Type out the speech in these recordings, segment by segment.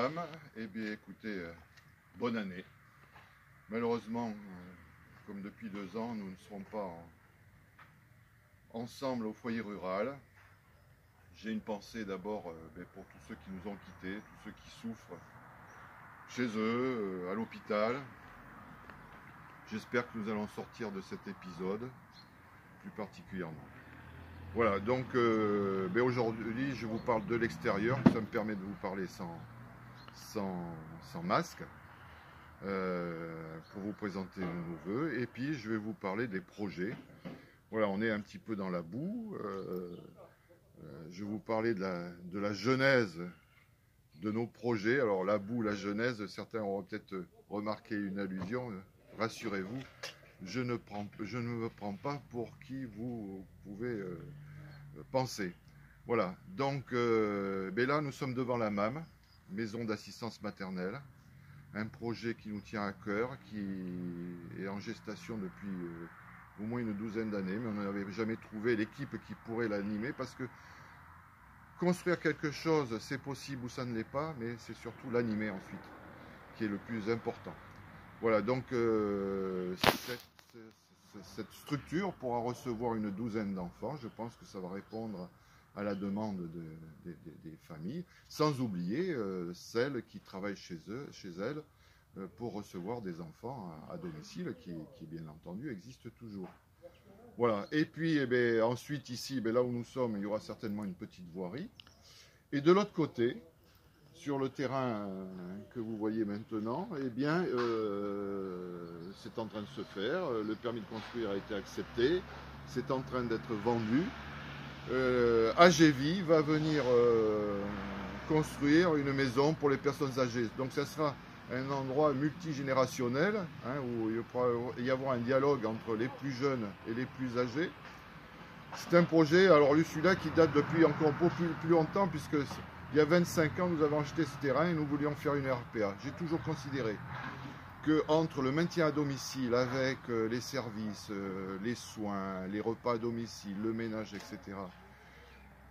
mesdames, eh bien écoutez, bonne année. Malheureusement, comme depuis 2 ans, nous ne serons pas ensemble au foyer rural. J'ai une pensée d'abord pour tous ceux qui nous ont quittés, tous ceux qui souffrent chez eux, à l'hôpital. J'espère que nous allons sortir de cet épisode, plus particulièrement. Voilà, donc aujourd'hui je vous parle de l'extérieur, ça me permet de vous parler sans masque, pour vous présenter nos voeux, et puis je vais vous parler des projets. Voilà, on est un petit peu dans la boue, je vais vous parler de la genèse de nos projets. Alors la boue, la genèse, certains auront peut-être remarqué une allusion, rassurez-vous, je ne me prends pas pour qui vous pouvez penser. Voilà, donc là nous sommes devant la MAM, Maison d'assistance maternelle, un projet qui nous tient à cœur, qui est en gestation depuis au moins une douzaine d'années, mais on n'avait jamais trouvé l'équipe qui pourrait l'animer, parce que construire quelque chose, c'est possible ou ça ne l'est pas, mais c'est surtout l'animer ensuite qui est le plus important. Voilà, donc cette structure pourra recevoir une douzaine d'enfants. Je pense que ça va répondre à la demande des familles, sans oublier celles qui travaillent chez elles, pour recevoir des enfants à domicile, qui bien entendu existe toujours. Voilà, et puis ensuite ici, là où nous sommes, il y aura certainement une petite voirie. Et de l'autre côté, sur le terrain que vous voyez maintenant, c'est en train de se faire. Le permis de construire a été accepté, c'est en train d'être vendu. AGV va venir construire une maison pour les personnes âgées. Donc ça sera un endroit multigénérationnel, où il pourra y avoir un dialogue entre les plus jeunes et les plus âgés. C'est un projet, alors celui-là qui date depuis encore beaucoup plus longtemps, puisque il y a 25 ans, nous avons acheté ce terrain et nous voulions faire une RPA. J'ai toujours considéré que entre le maintien à domicile avec les services, les soins, les repas à domicile, le ménage, etc.,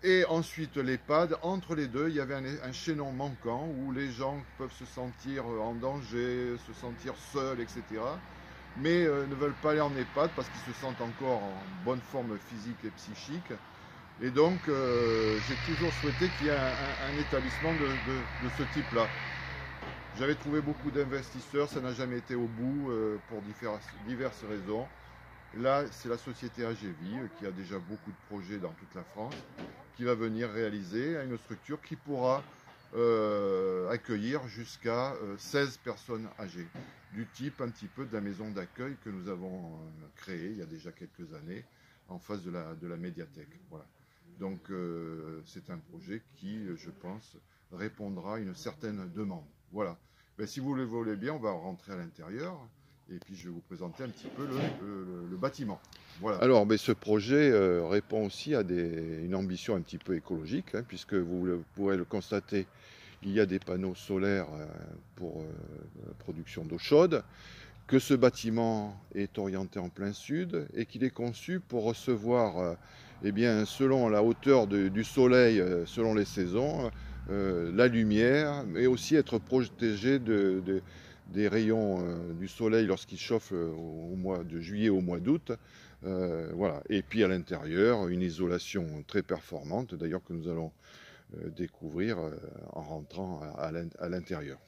et ensuite l'EHPAD, entre les deux, il y avait un chaînon manquant où les gens peuvent se sentir en danger, se sentir seuls, etc., mais ne veulent pas aller en EHPAD parce qu'ils se sentent encore en bonne forme physique et psychique. Et donc, j'ai toujours souhaité qu'il y ait un établissement de ce type-là. J'avais trouvé beaucoup d'investisseurs, ça n'a jamais été au bout pour diverses raisons. Là, c'est la société AGV qui a déjà beaucoup de projets dans toute la France, qui va venir réaliser une structure qui pourra accueillir jusqu'à 16 personnes âgées, du type un petit peu de la maison d'accueil que nous avons créée il y a déjà quelques années en face de la médiathèque. Voilà. Donc c'est un projet qui, je pense, répondra à une certaine demande. Voilà. Ben, si vous le voulez bien, on va rentrer à l'intérieur et puis je vais vous présenter un petit peu le bâtiment. Voilà. Alors, ce projet répond aussi à une ambition un petit peu écologique, puisque vous pourrez le constater, il y a des panneaux solaires pour production d'eau chaude, que ce bâtiment est orienté en plein sud et qu'il est conçu pour recevoir, selon la hauteur du soleil, selon les saisons, la lumière, mais aussi être protégé des rayons du soleil lorsqu'il chauffe au mois de juillet au mois d'août. Voilà. Et puis à l'intérieur, une isolation très performante, d'ailleurs que nous allons découvrir en rentrant à l'intérieur.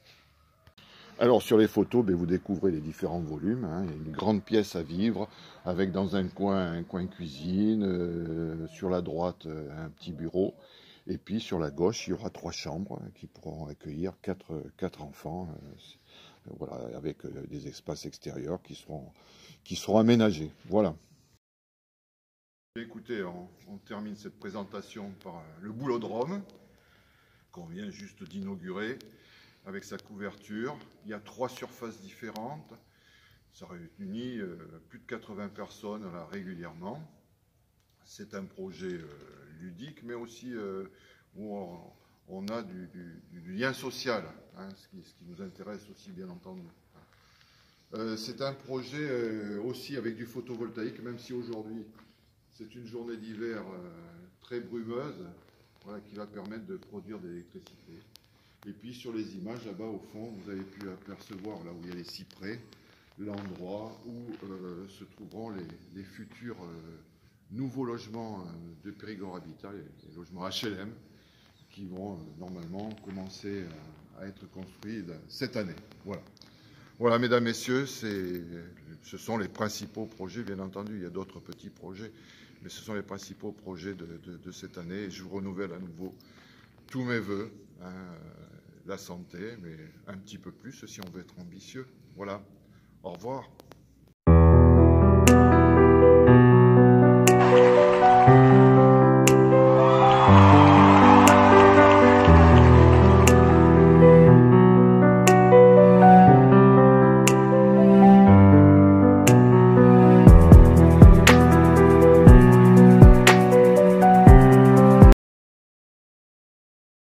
Alors sur les photos, vous découvrez les différents volumes. Il y a une grande pièce à vivre, avec dans un coin cuisine, sur la droite un petit bureau, et puis sur la gauche il y aura 3 chambres qui pourront accueillir 4 enfants, voilà, avec des espaces extérieurs qui seront aménagés. Voilà. Écoutez, on termine cette présentation par le boulodrome qu'on vient juste d'inaugurer, avec sa couverture. Il y a 3 surfaces différentes. Ça réunit plus de 80 personnes là, régulièrement. C'est un projet ludique, mais aussi où on a du lien social, ce qui nous intéresse aussi, bien entendu. C'est un projet aussi avec du photovoltaïque, même si aujourd'hui c'est une journée d'hiver très brumeuse, voilà, qui va permettre de produire de l'électricité. Et puis sur les images là-bas au fond, vous avez pu apercevoir là où il y a les cyprès, l'endroit où se trouveront les futurs nouveaux logements de Périgord Habitat, les logements HLM, qui vont normalement commencer à être construits cette année. Voilà. Voilà, mesdames, messieurs, ce sont les principaux projets, bien entendu, il y a d'autres petits projets, mais ce sont les principaux projets de cette année. Et je vous renouvelle à nouveau tous mes voeux, hein, la santé, mais un petit peu plus si on veut être ambitieux. Voilà, au revoir.